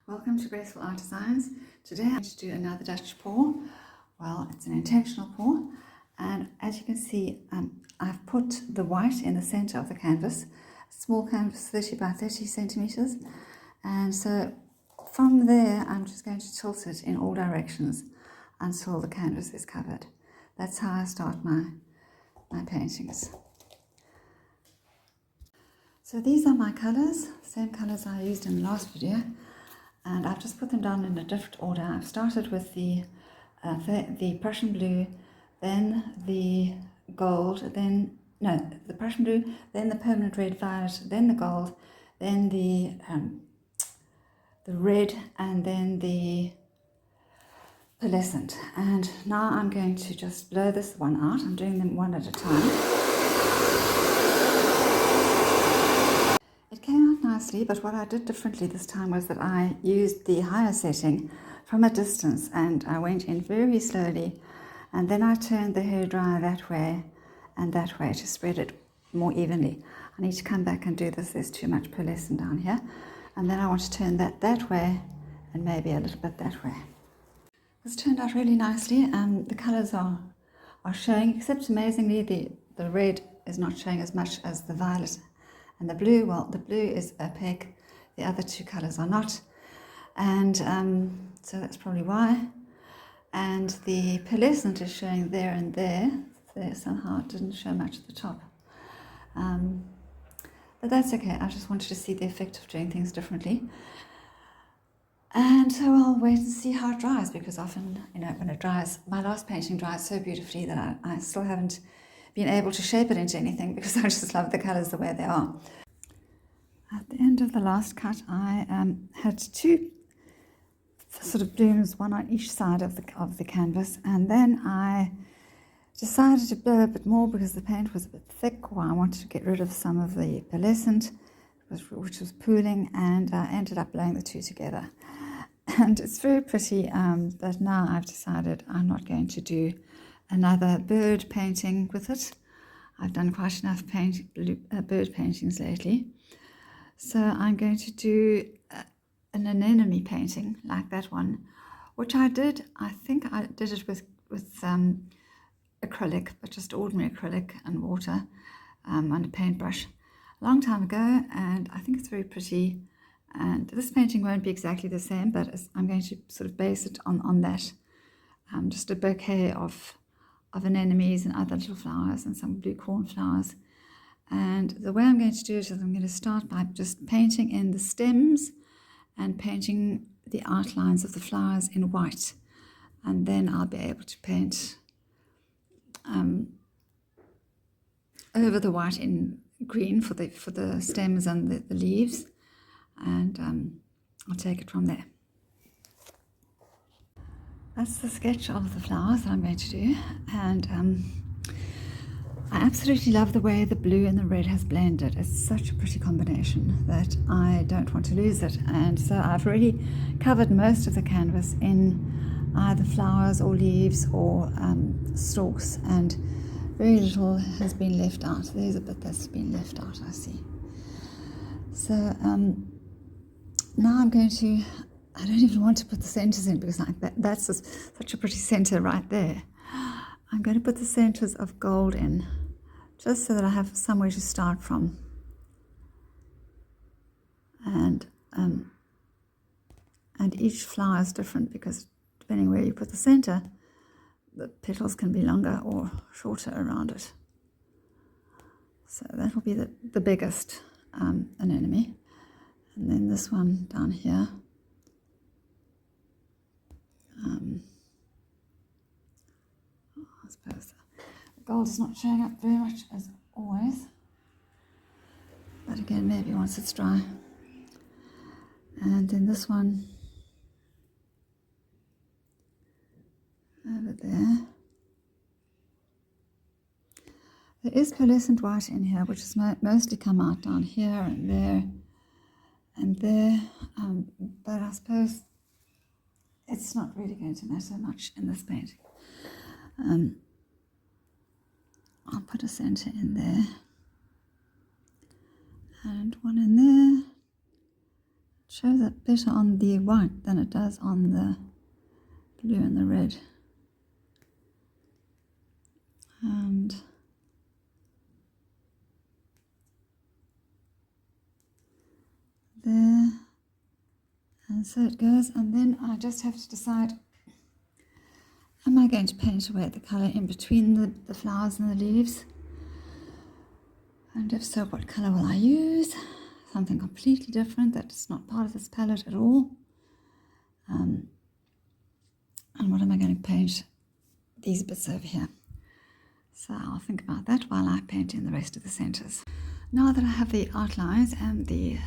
Welcome to Graceful Art Designs. Today I'm going to do another Dutch pour. Well, it's an intentional pour, and as you can see, I've put the white in the center of the canvas, small canvas, 30 by 30 centimeters, and so from there I'm just going to tilt it in all directions until the canvas is covered. That's how I start my paintings. So these are my colors, same colors I used in the last video, and I've just put them down in a different order. I've started with the Prussian blue, then the gold, the Prussian blue, then the permanent red violet, then the gold, then the red, and then the pearlescent. And now I'm going to just blow this one out. I'm doing them one at a time. It came out nicely, but what I did differently this time was that I used the higher setting from a distance, and I went in very slowly, and then I turned the hairdryer that way and that way to spread it more evenly. I need to come back and do this. There's too much pearlescent down here, and then I want to turn that way and maybe a little bit that way. This turned out really nicely. The colors are showing, except amazingly the red is not showing as much as the violet. And the blue, well, the blue is opaque, the other two colors are not, and so that's probably why. And the pearlescent is showing there and there somehow it didn't show much at the top. But that's okay, I just wanted to see the effect of doing things differently. And so I'll wait and see how it dries, because often, when it dries, my last painting dried so beautifully that I still haven't been able to shape it into anything, because I just love the colors the way they are. At the end of the last cut, I had two sort of blooms, one on each side of the canvas, and then I decided to blow a bit more because the paint was a bit thick, or I wanted to get rid of some of the pearlescent, which was pooling, and I ended up blowing the two together. And it's very pretty, but now I've decided I'm not going to do another bird painting with it. I've done quite enough bird paintings lately. So I'm going to do an anemone painting like that one, which I think I did it with acrylic, but just ordinary acrylic and water on a paintbrush a long time ago, and I think it's very pretty. And this painting won't be exactly the same, but I'm going to sort of base it on that. Just a bouquet of anemones and other little flowers and some blue cornflowers. And the way I'm going to do it is I'm going to start by just painting in the stems and painting the outlines of the flowers in white, and then I'll be able to paint over the white in green for the stems and the leaves, and I'll take it from there. That's the sketch of the flowers that I'm going to do, and I absolutely love the way the blue and the red has blended. It's such a pretty combination that I don't want to lose it, and so I've really covered most of the canvas in either flowers or leaves or stalks, and very little has been left out. There's a bit that's been left out, I see. So now I'm going to, I don't even want to put the centers in, because that's such a pretty center right there. I'm going to put the centers of gold in, just so that I have somewhere to start from. And each flower is different, because depending where you put the center, the petals can be longer or shorter around it. So that will be the biggest anemone. And then this one down here. I suppose the gold is not showing up very much as always, but again, maybe once it's dry. And then this one over there. There is pearlescent white in here, which has mostly come out down here and there and there, but I suppose it's not really going to matter much in this painting. I'll put a center in there, and one in there, shows up better on the white than it does on the blue and the red. And there, and so it goes. And then I just have to decide, am I going to paint away the colour in between the flowers and the leaves? And if so, what colour will I use? Something completely different that's not part of this palette at all. And what am I going to paint these bits over here? So I'll think about that while I paint in the rest of the centres. Now that I have the outlines and the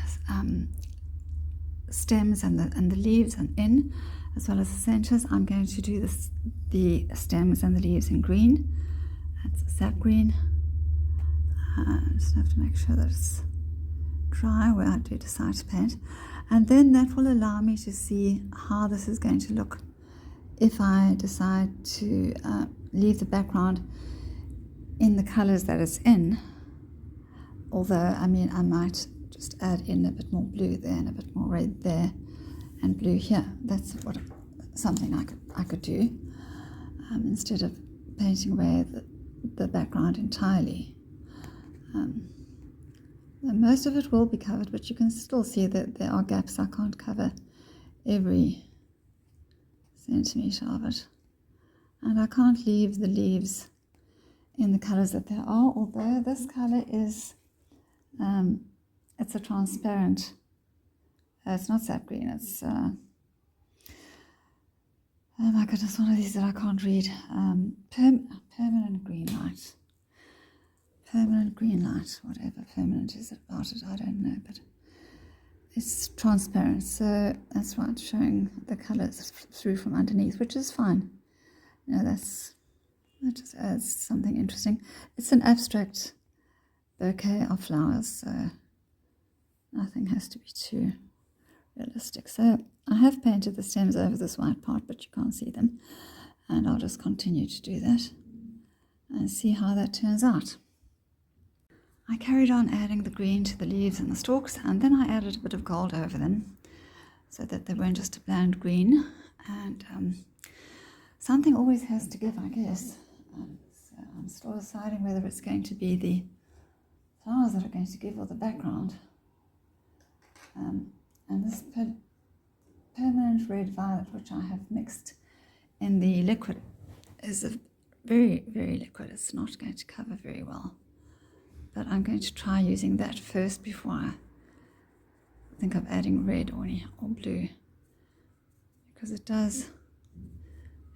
stems and the leaves and in, as well as the centres, I'm going to do the stems and the leaves in green. That's sap green. I just have to make sure that it's dry where I do decide to paint. And then that will allow me to see how this is going to look if I decide to leave the background in the colours that it's in. Although, I mean, I might just add in a bit more blue there and a bit more red there and blue here. That's something I could do instead of painting away the background entirely. Most of it will be covered, but you can still see that there are gaps. I can't cover every centimetre of it. And I can't leave the leaves in the colours that there are, although this colour is, it's a transparent, it's not sap green, it's, oh my goodness, one of these that I can't read, permanent green light. Permanent green light, whatever permanent is about it, I don't know, but it's transparent, so that's right, showing the colours through from underneath, which is fine. You know, that just adds something interesting. It's an abstract bouquet of flowers, so nothing has to be too realistic. So I have painted the stems over this white part, but you can't see them, and I'll just continue to do that and see how that turns out. I carried on adding the green to the leaves and the stalks, and then I added a bit of gold over them so that they weren't just a bland green. And something always has to give, I guess. So I'm still deciding whether it's going to be the flowers that are going to give or the background. And this permanent red violet, which I have mixed in the liquid, is a very, very liquid. It's not going to cover very well. But I'm going to try using that first before I think of adding red or blue, because it does,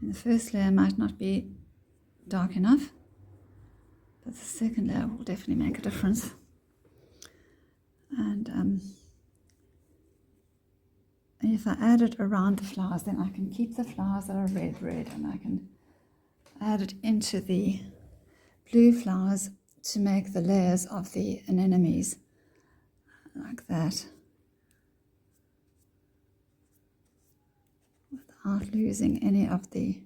in the first layer might not be dark enough, but the second layer will definitely make a difference. And if I add it around the flowers, then I can keep the flowers that are red, and I can add it into the blue flowers to make the layers of the anemones like that, without losing any of the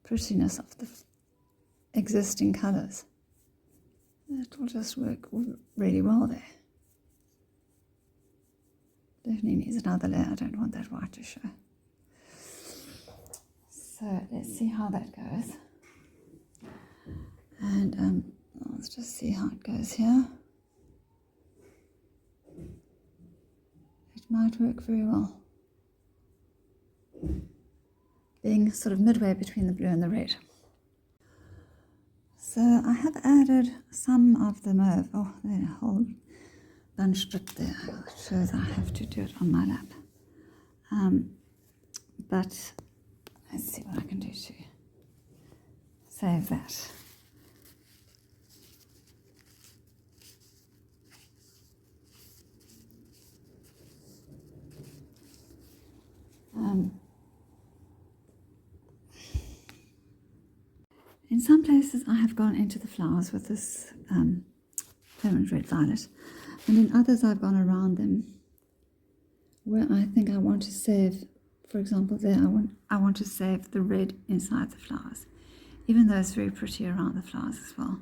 prettiness of the existing colours. That will just work really well there. Definitely needs another layer. I don't want that white to show. So let's see how that goes. And let's just see how it goes here. It might work very well, being sort of midway between the blue and the red. So I have added some of the mauve. Oh, there's a whole bunch stripped there. It shows I have to do it on my lap. But let's see what I can do to save that. In some places I have gone into the flowers with this permanent red violet, and in others I've gone around them where I think I want to save, for example there, I want to save the red inside the flowers, even though it's very pretty around the flowers as well.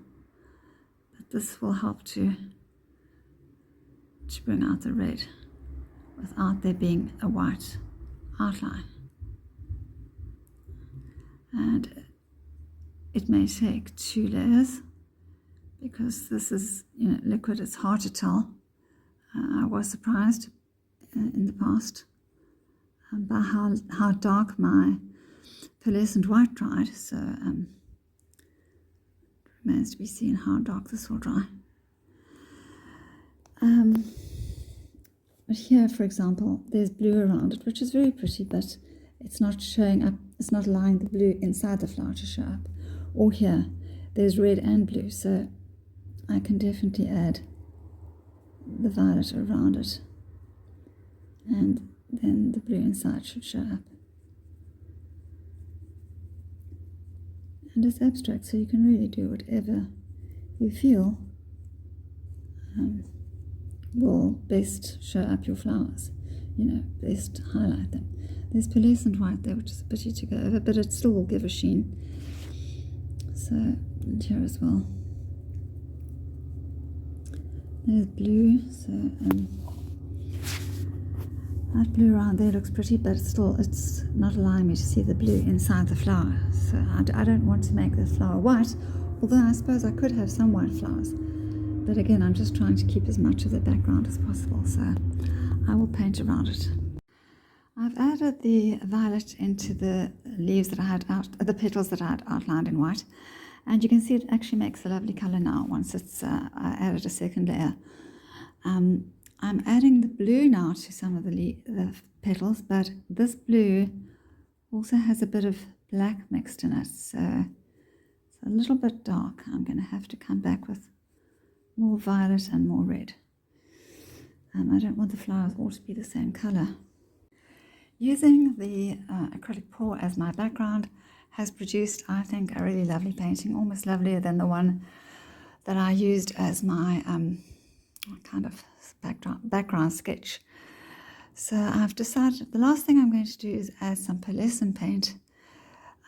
But this will help to bring out the red without there being a white outline. And it may take 2 layers because this is, liquid. It's hard to tell. I was surprised in the past by how dark my pearlescent white dried. So it remains to be seen how dark this will dry. But here, for example, there's blue around it, which is very pretty, but it's not showing up. It's not allowing the blue inside the flower to show up. Or here, there's red and blue, so I can definitely add the violet around it, and then the blue inside should show up. And it's abstract, so you can really do whatever you feel will best show up your flowers, best highlight them. There's pearlescent white there, which is a pity to go over, but it still will give a sheen. So, and here as well. There's blue, so that blue around there looks pretty, but it's not allowing me to see the blue inside the flower. So I don't want to make the flower white, although I suppose I could have some white flowers. But again, I'm just trying to keep as much of the background as possible, so I will paint around it. I've added the violet into the leaves that I had the petals that I had outlined in white, and you can see it actually makes a lovely color now once it's I added a second layer. I'm adding the blue now to some of the petals, but this blue also has a bit of black mixed in it, so it's a little bit dark. I'm going to have to come back with more violet and more red. I don't want the flowers all to be the same color. Using the acrylic pour as my background has produced, I think, a really lovely painting, almost lovelier than the one that I used as my kind of background sketch. So I've decided the last thing I'm going to do is add some pearlescent paint.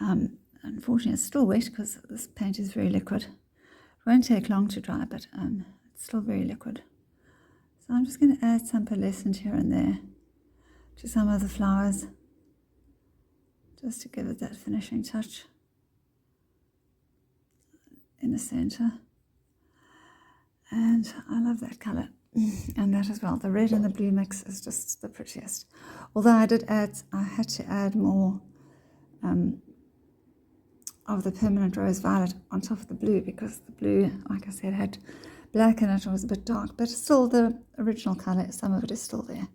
Unfortunately, it's still wet because this paint is very liquid. It won't take long to dry, but it's still very liquid. So I'm just going to add some pearlescent here and there to some of the flowers, just to give it that finishing touch in the center. And I love that color, and that as well. The red and the blue mix is just the prettiest. Although I had to add more of the permanent rose violet on top of the blue, because the blue, like I said, had black in it and was a bit dark, but still the original color, some of it is still there.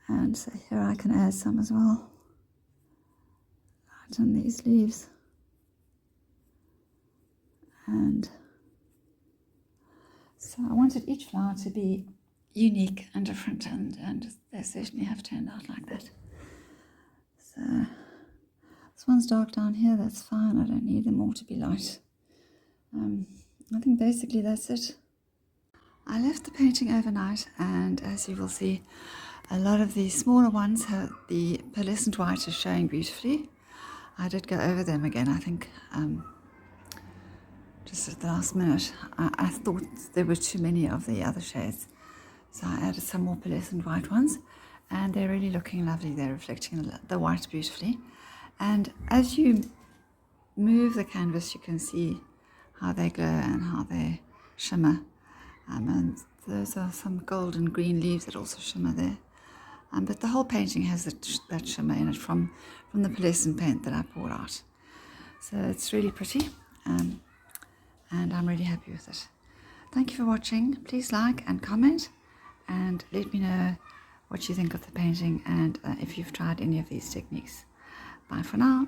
And so here I can add some as well, right on these leaves. And so I wanted each flower to be unique and different, and they certainly have turned out like that. So this one's dark down here, that's fine. I don't need them all to be light. I think basically that's it. I left the painting overnight, and as you will see, a lot of the smaller ones have the pearlescent white is showing beautifully. I did go over them again, I think, just at the last minute. I thought there were too many of the other shades, so I added some more pearlescent white ones, and they're really looking lovely. They're reflecting the white beautifully, and as you move the canvas you can see how they glow and how they shimmer, and those are some golden green leaves that also shimmer there, but the whole painting has that shimmer in it from the pearlescent paint that I poured out. So it's really pretty, and I'm really happy with it. Thank you for watching. Please like and comment, and let me know what you think of the painting, and if you've tried any of these techniques. Bye for now.